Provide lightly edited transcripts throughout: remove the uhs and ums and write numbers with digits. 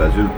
lillesült.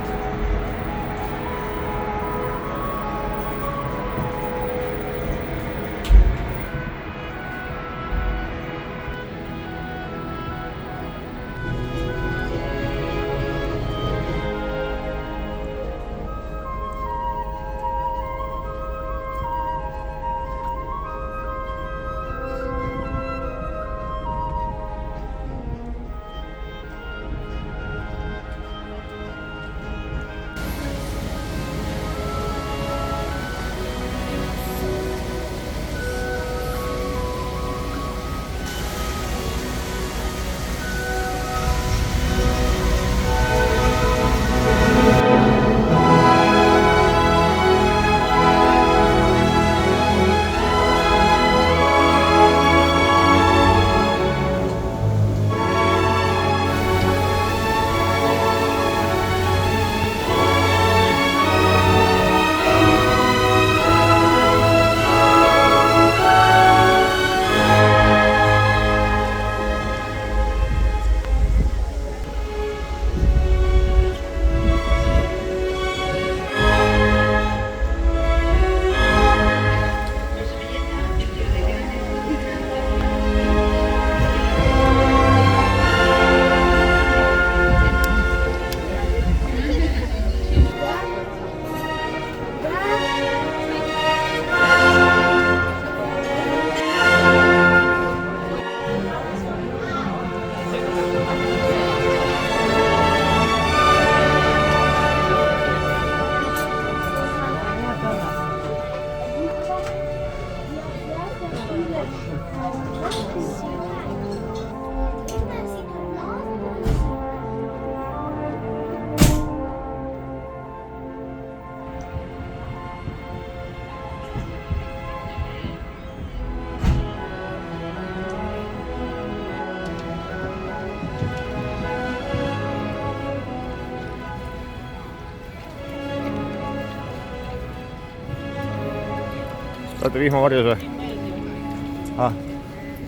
Olete vihmavarjus või?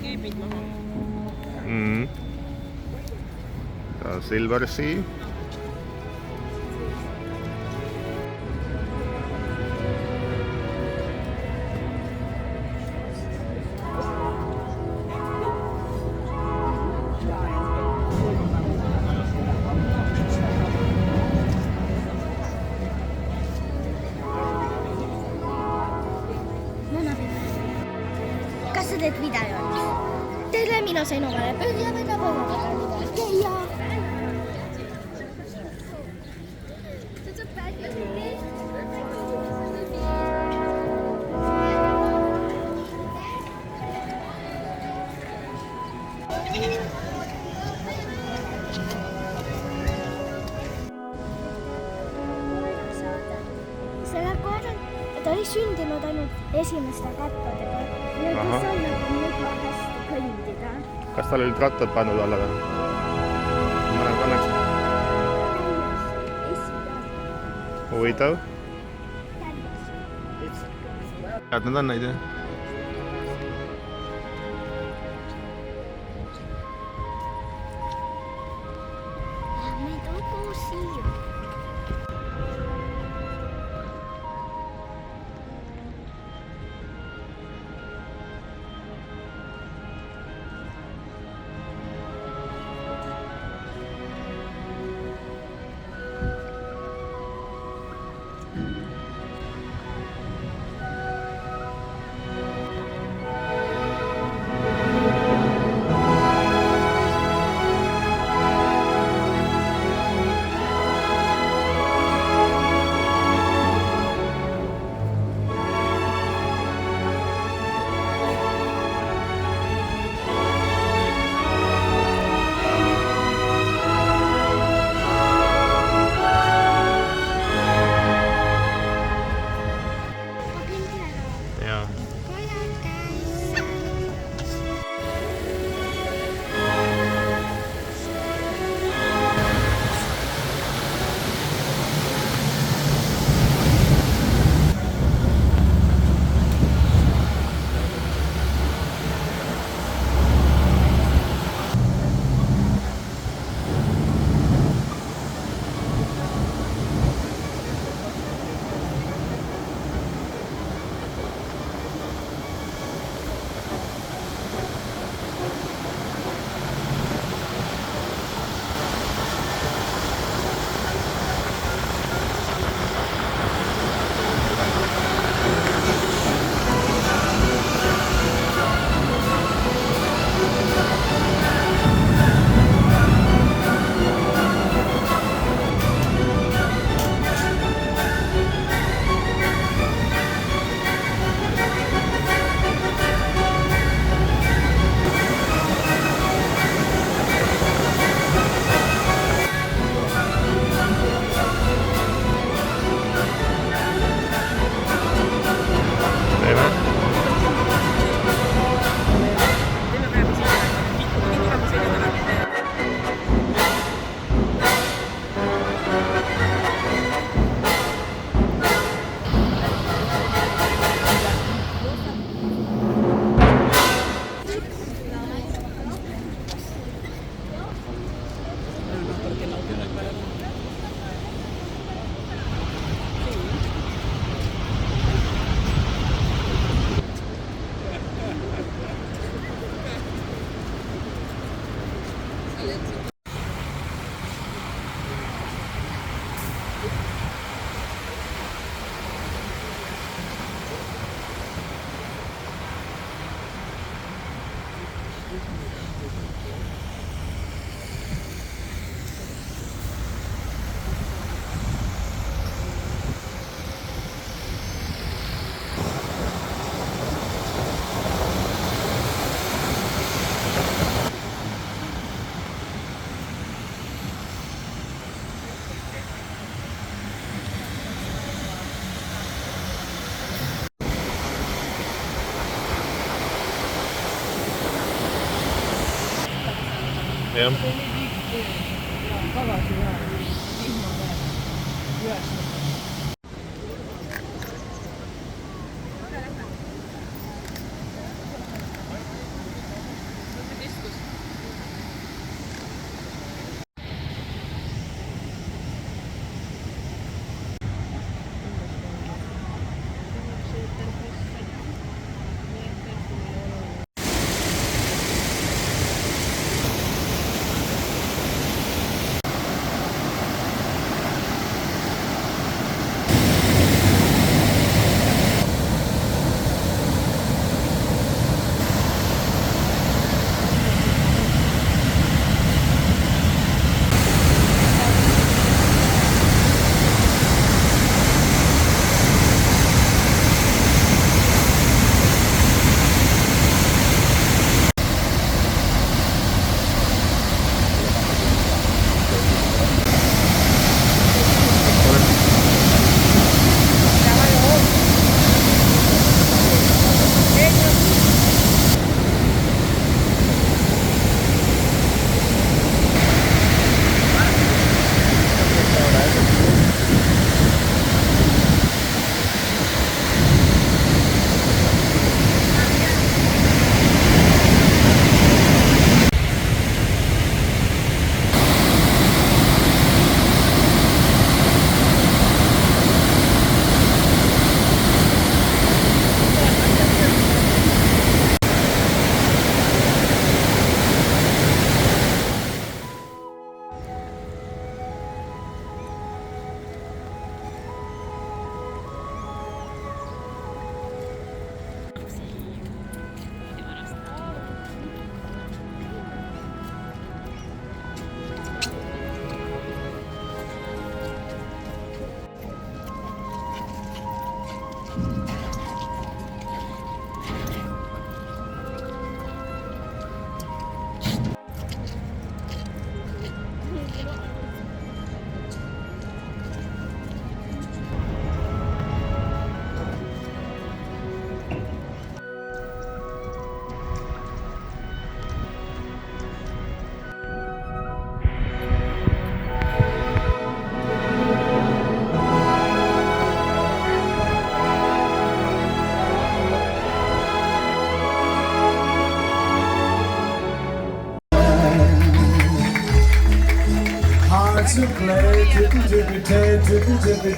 Keebid maha. Silver Sea. Kas sa teed videot? Teile mina sain omale põhja või ta põhja ja selle koera, ta oli sündinud ainult esimeste kättadega. Nüüd kes on nagu juba hästi kõndida. Kas tal olid rattad pandud alla või? Ma olen kannaks. Huvitav. Head nad on neid, jah? Need on koos siia. Jah. tagasi ja vihma peal üles. To play tippy tippy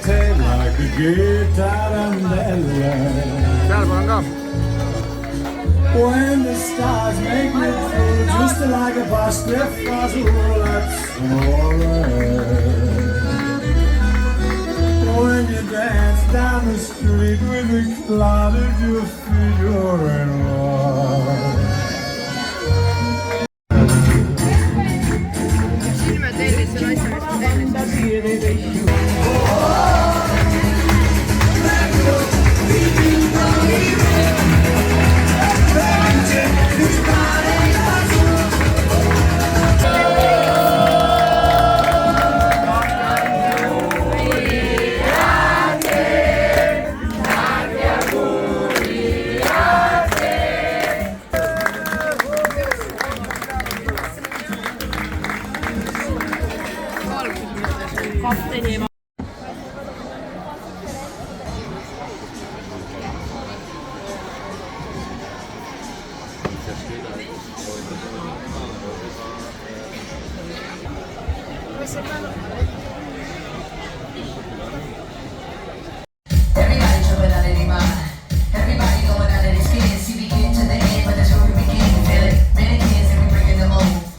tay like a guitar and Gel bakalım. when the stars make me feel just like a basket puzzle that's alright. When you dance down the street with a cloud at your feet, you're in love. Silme tellis selle asja, mis ma tellisin. Kapteni Everybody jumping out of their mind. Everybody going out of their skin. See, we get to the end, but that's where we begin. Feel it? Mannequins and we bringing them home.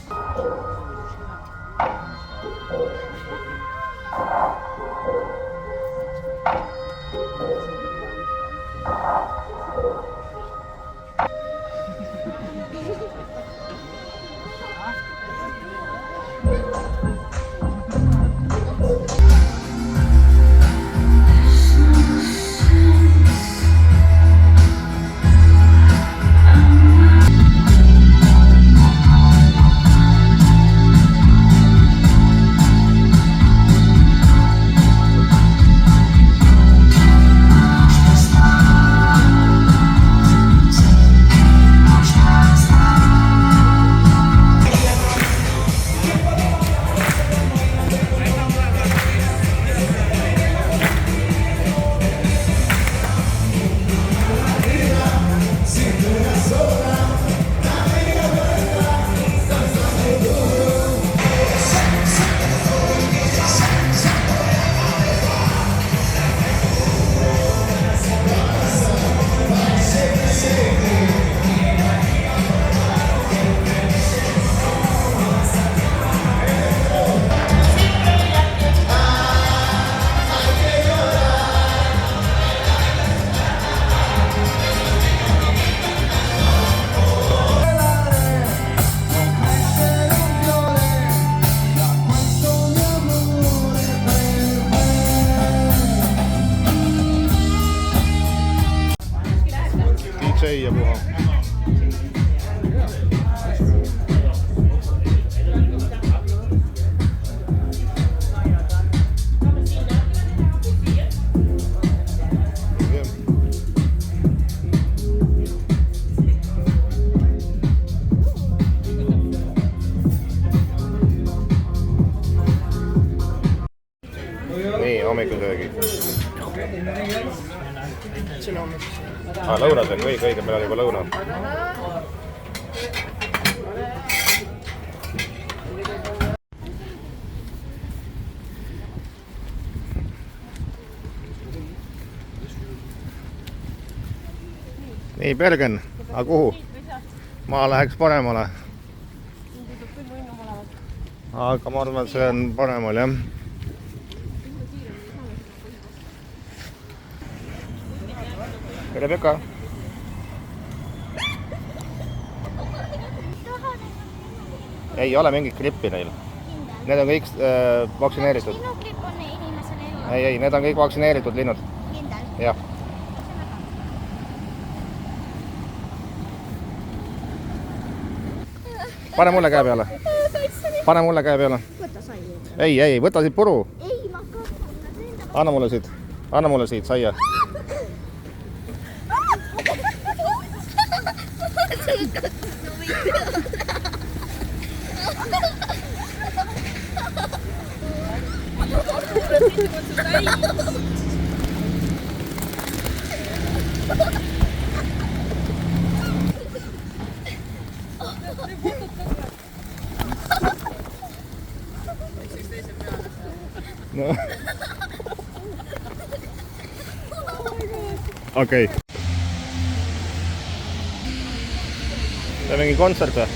üldse loonud. Lõunad on kõik õige, meil on juba lõuna. Nii, Bergen, aga kuhu? Ma läheks paremale. Aga ma arvan, et see on paremal, jah. Tere, Pekka! Ei ole mingit grippi neil. Need on kõik vaktsineeritud. Minu gripp on inimesele elu. Ei, need on kõik vaktsineeritud linnud. Kindel. Jah. Pane mulle käe peale. Pane mulle käe peale. Võta sai. Ei, võta siit puru. Ei, ma hakkan. Anna mulle siit. Anna mulle siit saia. No. Okei. See on mingi kontsert või?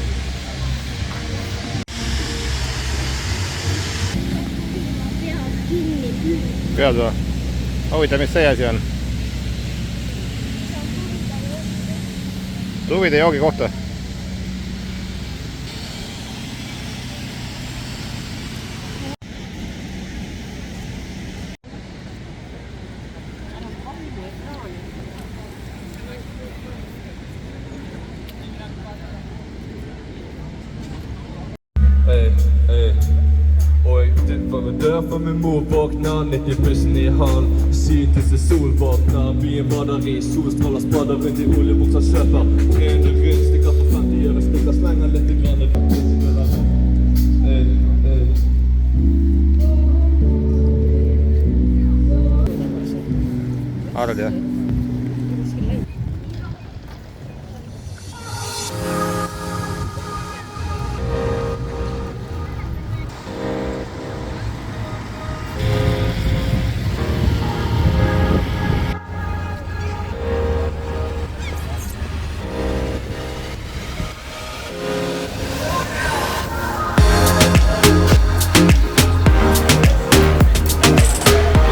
Peab kinni. Pead või? Huvitav, mis see asi on? Tuvide joogi kohta. Oj, det var väl därför min mor vaknar 90% i hand. Syntes det solvaknar vid en badari. Solstrålar spadar runt i oljeboxar köper. Ren och grön, stickar på 50 över sticka slängar lite grann. Arvad jah?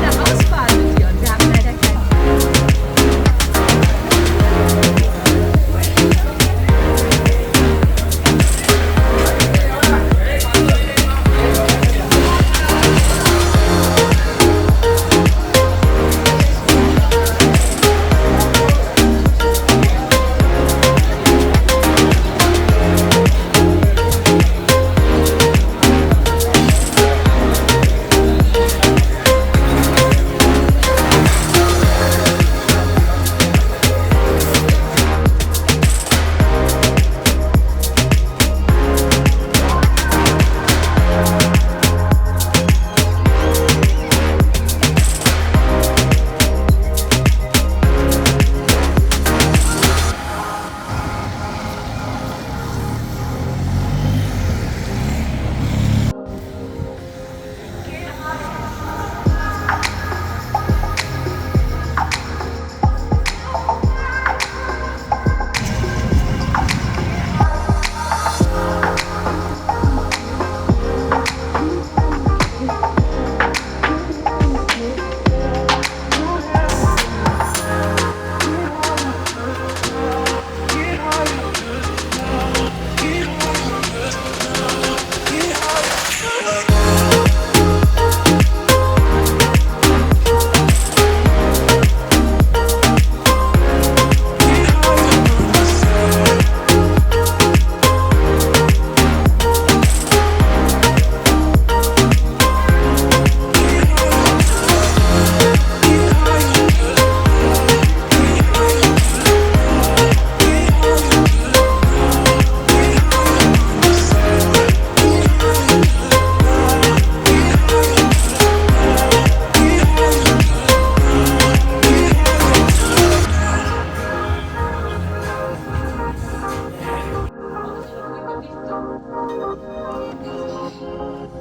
Der Ausfall mit dir und wir haben leider keinen.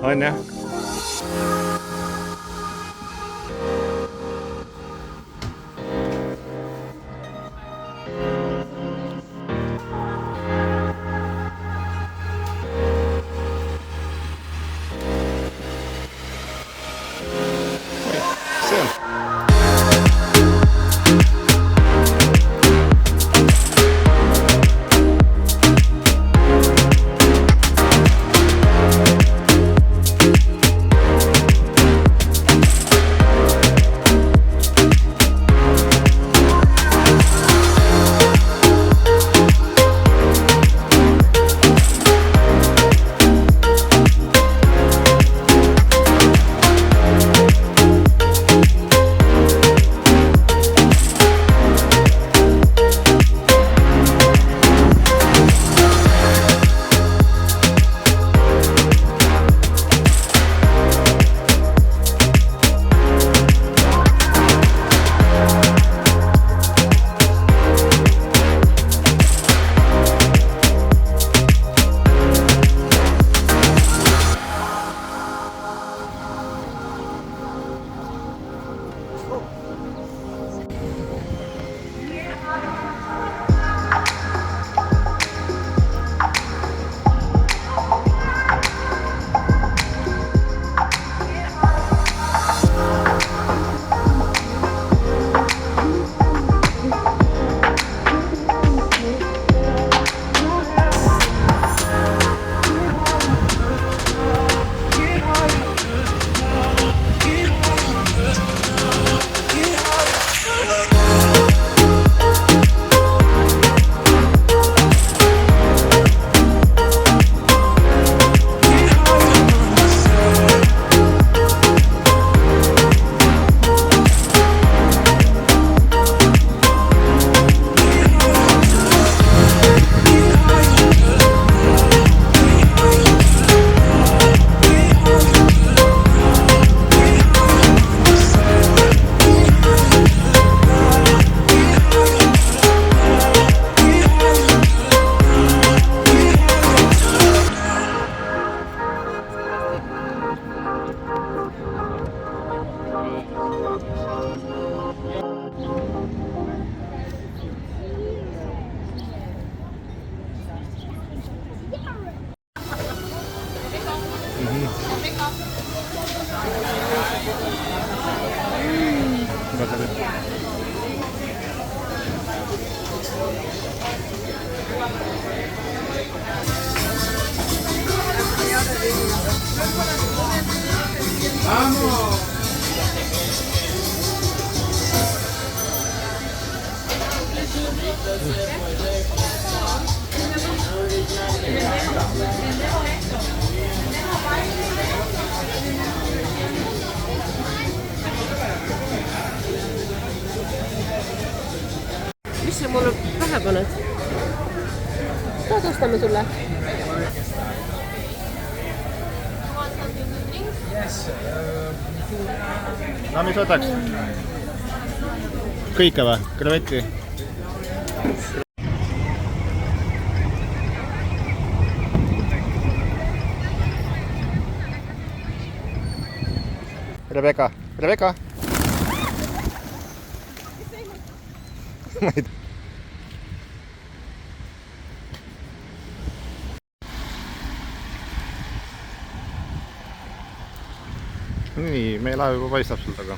on jah. See on. Mis sa mulle pähe paned? Tutvustame sulle. No mis võtaks? Kõike või? Krevetti? Rebecca, Rebecca! Ma ei tea. Nii, meie laev juba paistab sul taga.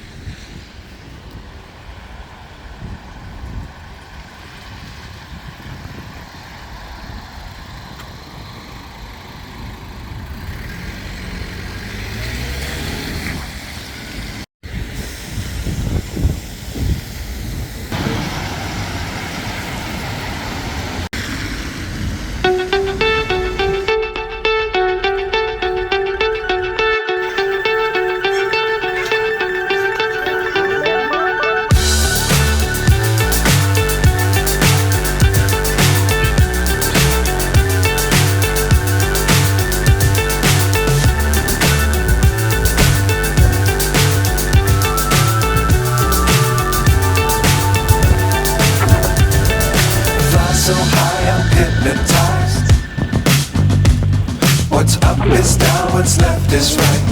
What's up is down, what's left is right.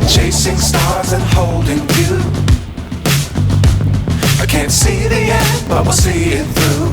Chasing stars and holding you. I can't see the end, but we'll see it through.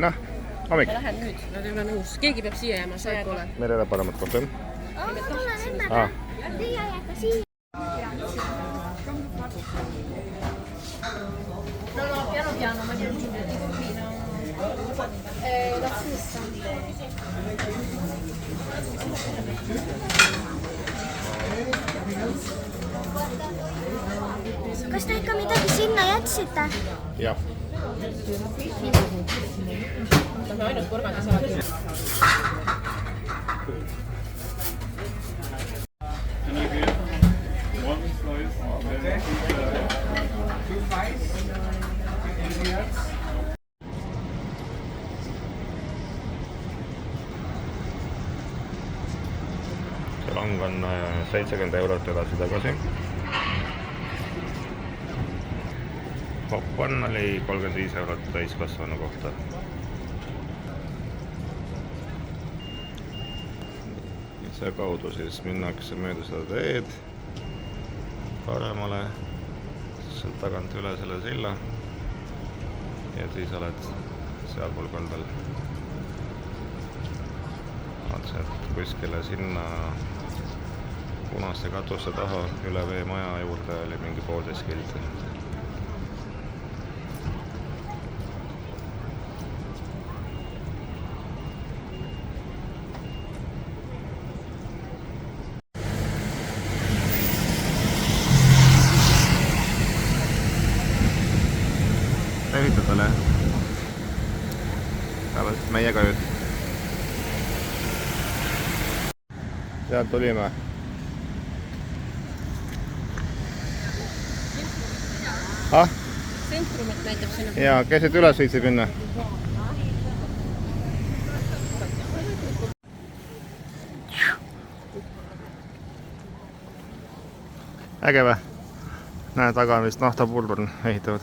Noh, hommik. Lähed nüüd, nad ei ole nõus. Keegi peab siia jääma, sa pole. Meil ei ole paremat kohta. Ma tulen ümber. Teie jääte siia. Piano, ma niente la stessa. Kas te ikka midagi sinna jätsite? Jah. Lähme ainult korvaga saada. See lang on 70 € edasi-tagasi. Popcorn oli 35 € täiskasvanu kohta. See kaudu siis minnakse mööda seda teed paremale, sealt tagant üle selle silla ja siis oled sealpool kaldal. Vaatasin, et kuskile sinna punaste katuste taha üle veemaja juurde oli mingi 1,5 kilti. Ehitadele. Täpselt meiega nüüd. Sealt tulime. Sentrumit näitab sinna. Ja keset üles võitsib minna. Äge või? Näe taga vist naftapulbr ehitavad.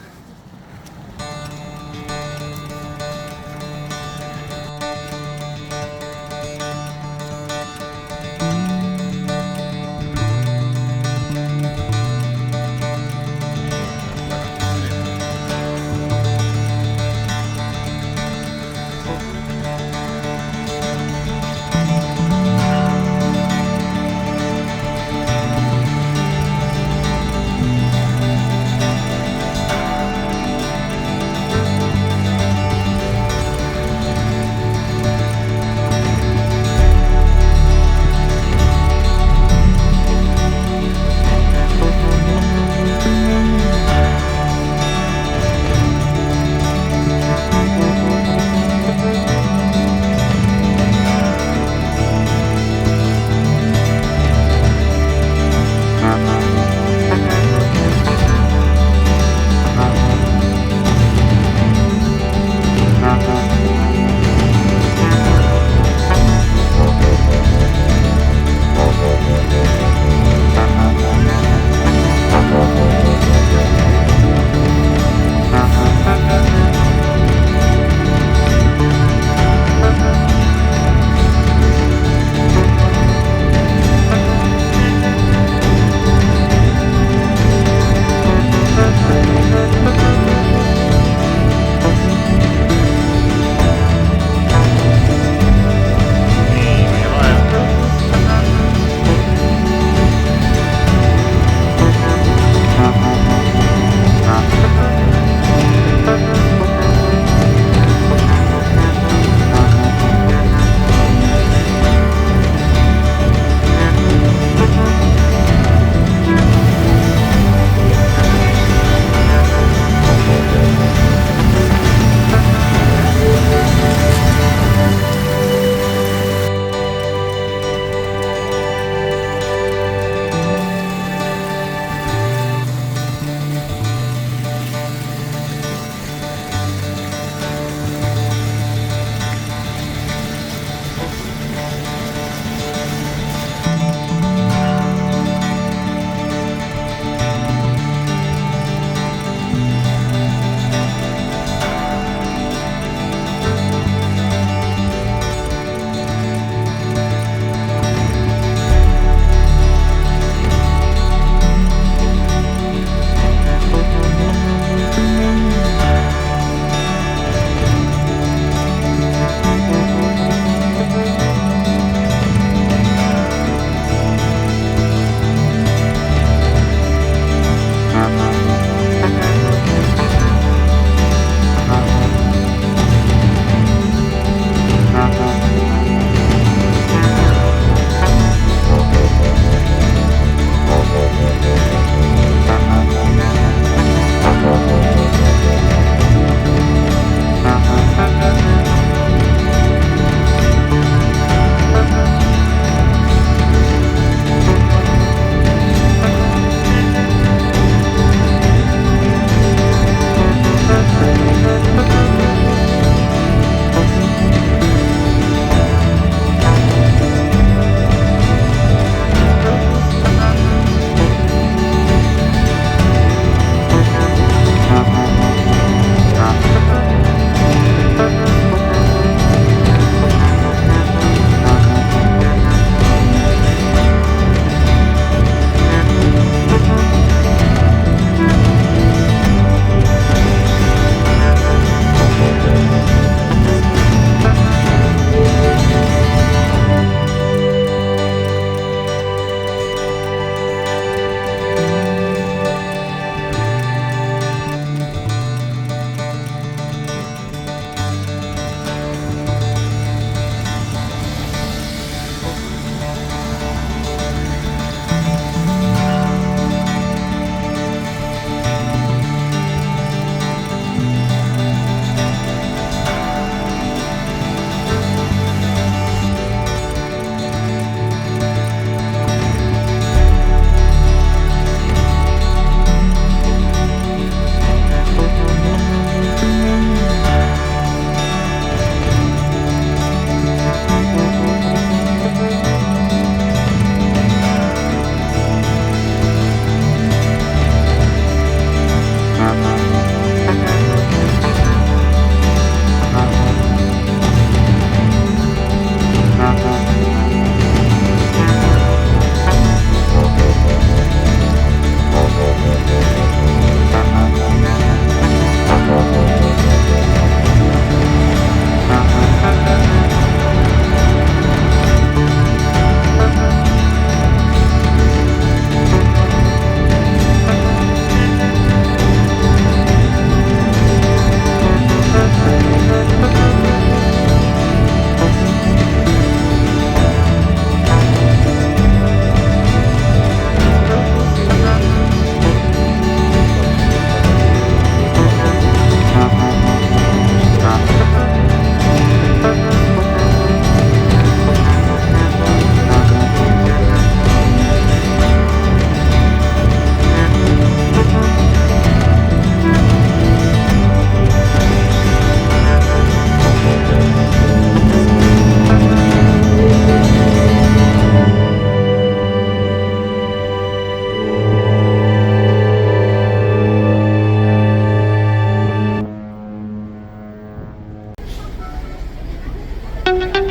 Fly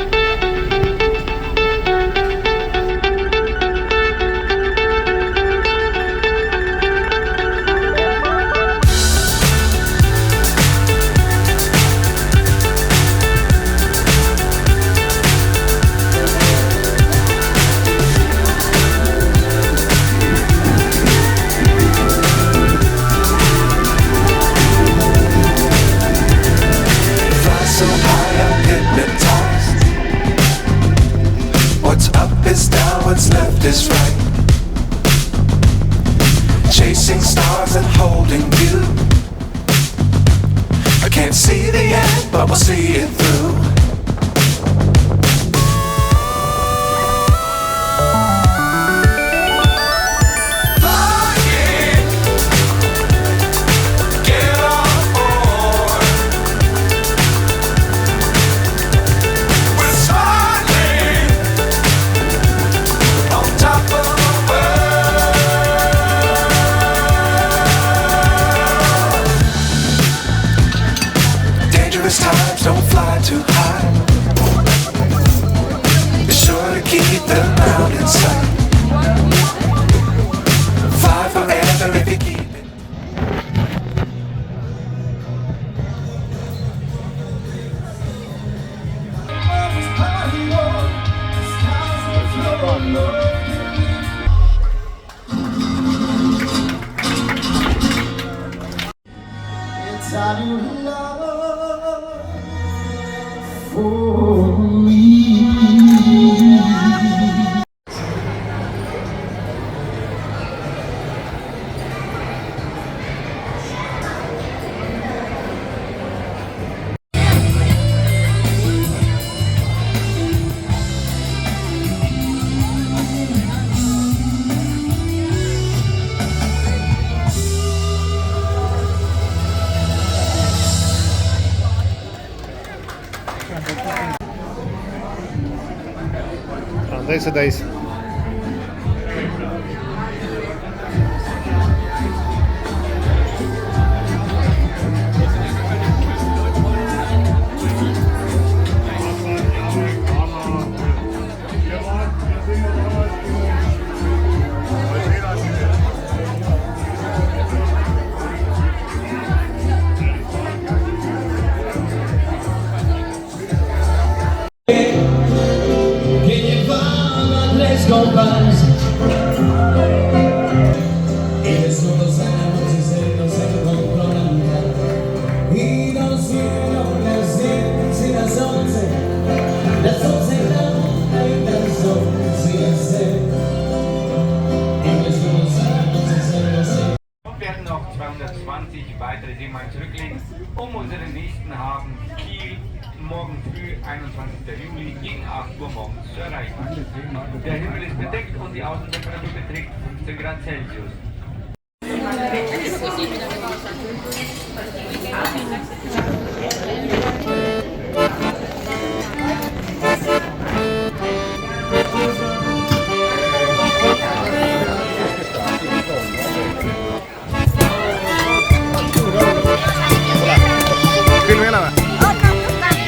so high, I'm hypnotized. What's up is down, what's left is right. Chasing stars and holding you. I can't see the end, but we'll see it through. Flying, get on board. We're smiling on top of the world. Dangerous times, don't fly too high. Be sure to keep the ground in sight. Fly forever if you keep it. It's a new love for me. täitsa täis. werden noch 220 weitere Seemeilen zurücklegen, um unseren nächsten Hafen Kiel morgen früh, 21. Juli, gegen 8 Uhr morgens zu erreichen. Der Himmel ist bedeckt und die Außentemperatur beträgt 15 Grad Celsius. Küll veel või?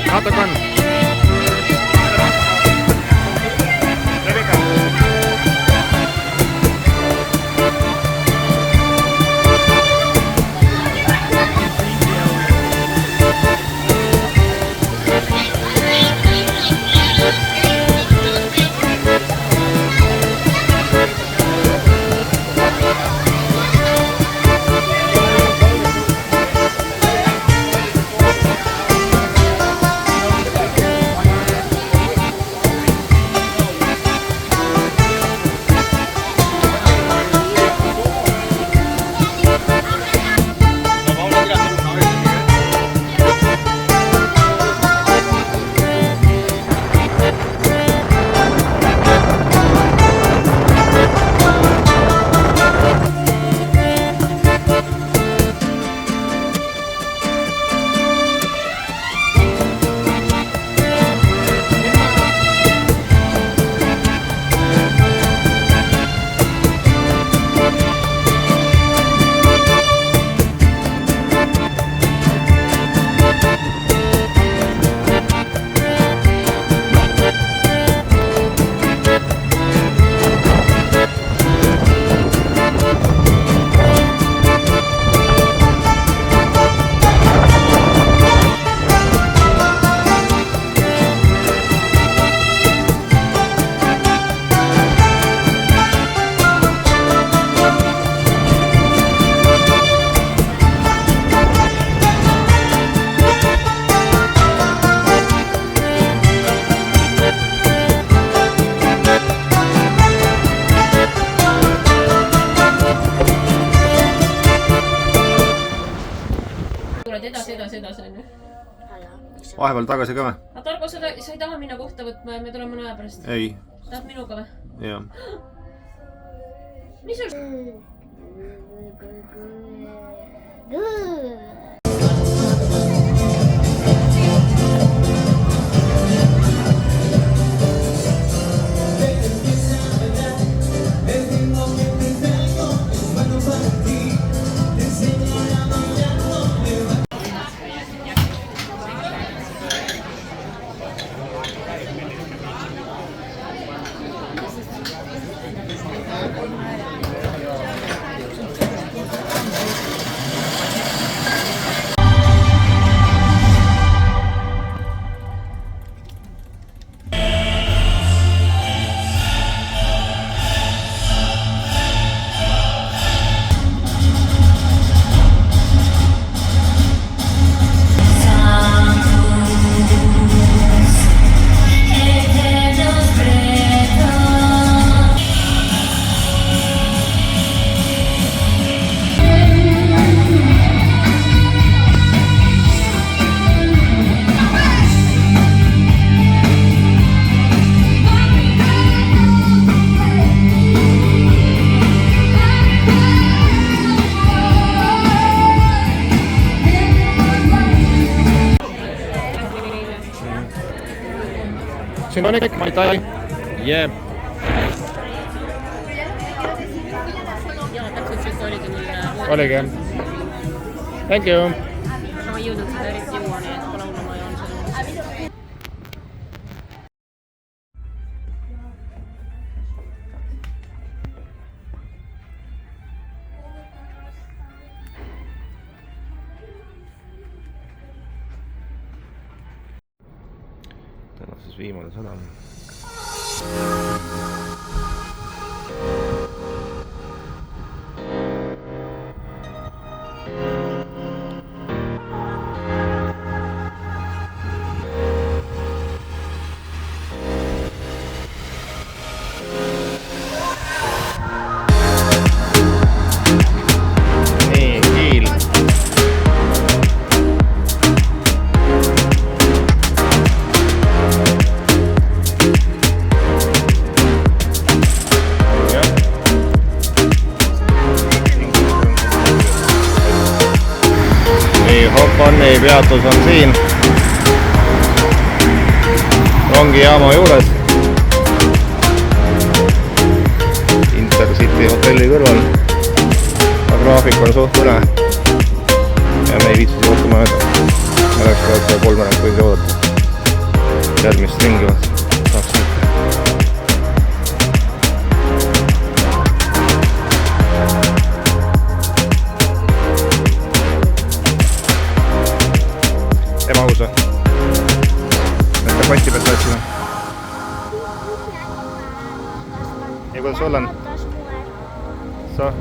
Natuke on. vahepeal tagasi ka või? aga Targo, sa ei taha minna kohta võtma ja me tuleme mõne aja pärast? Ei. Tahad minuga või? Jah. Mis sul? Gin tonic, Mai Tai. Jep. Joo, täpselt siuke oligi mul Oligi jah. Thank you. aga ma ei jõudnud seda eriti juua, nii et pole hullu, ma joon seda. Täna siis viimane sadam. Nii, Kiil. Hoponi peatus on siin rongijaama juures Intercity hotelli kõrval. Graafik on suht üle ja me ei viitsi ootama jääda. Me oleks ka 3 tundi oodata järgmist ringi saaks siit. Ebahus või? Nende patti pealt otsime. Ja kuidas sul on? Sa?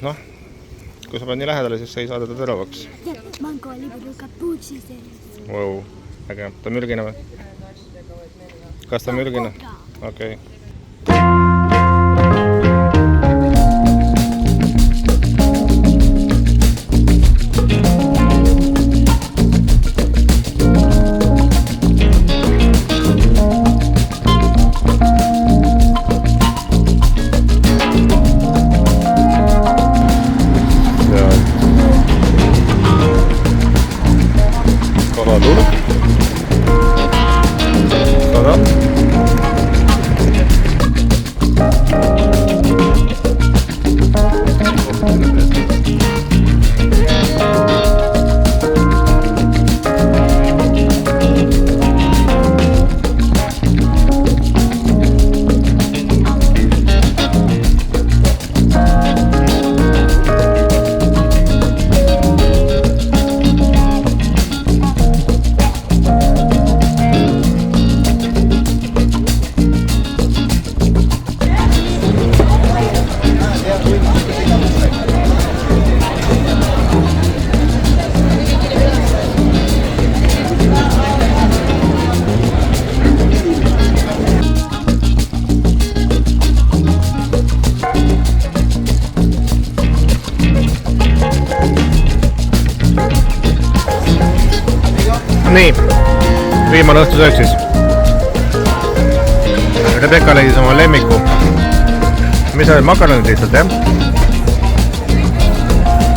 Noh, kui sa pead nii lähedale, siis sa ei saa teda teravaks. Mango oli palju kapuutsi sees. Wow, äge. Ta on mürgine või? Kas ta on mürgine? Okei. tulnud. Sada. Nii, viimane õhtusöök siis. Rebecca leidis oma lemmiku. Mis olid makaronid lihtsalt, jah?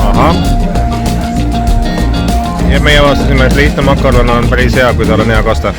Ahah. Ja meie avastasime, et lihtne makaron on päris hea, kui tal on hea kasta.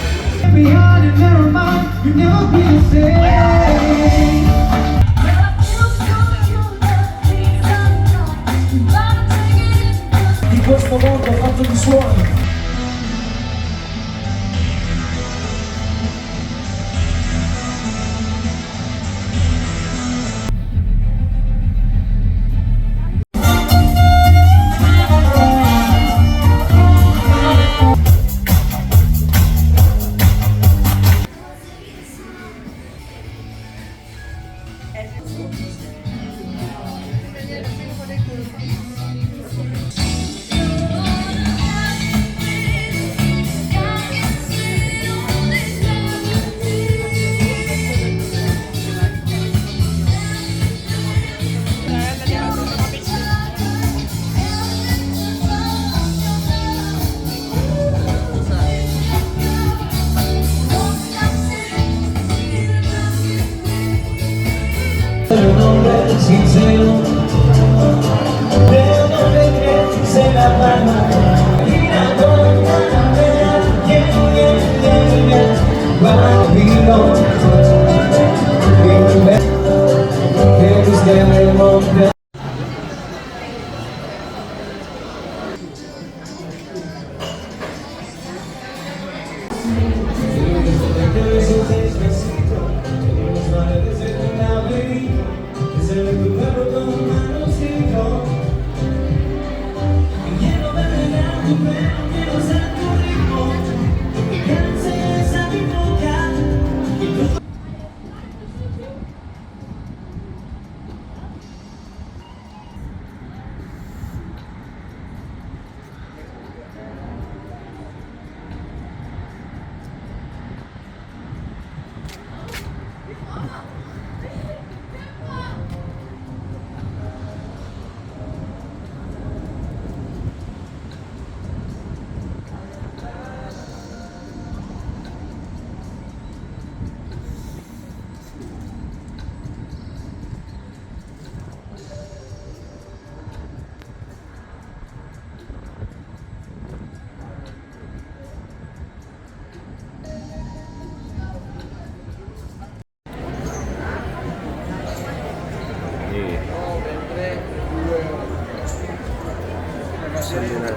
Selline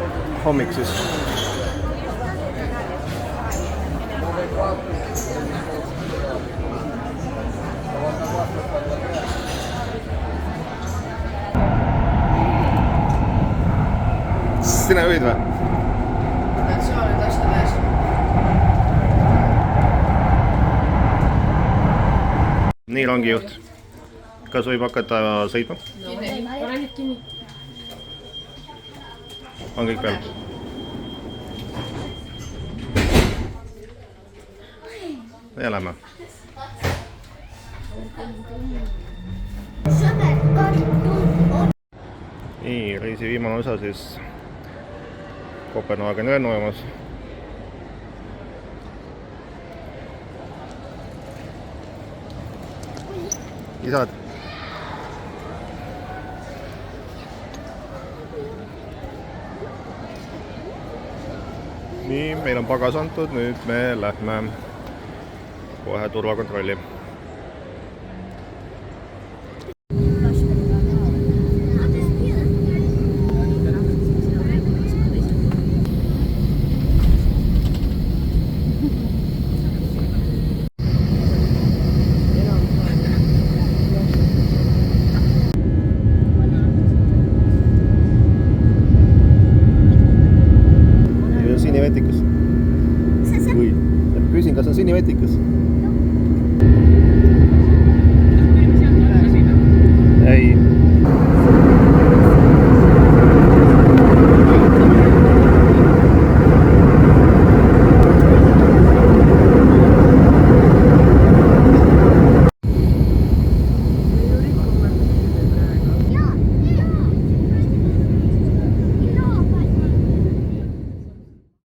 hommik siis. Sina juhid või? Nii, rongijuht. Kas võib hakata sõitma? Pane nüüd kinni. On kõik peal? Ja lähme. Nii, reisi viimane osa siis Kopenhaageni lennujaamas. Isad. nii, meil on pagas antud, nüüd me lähme kohe turvakontrolli. Sinivetikas. Küsin, kas on sinivetikas?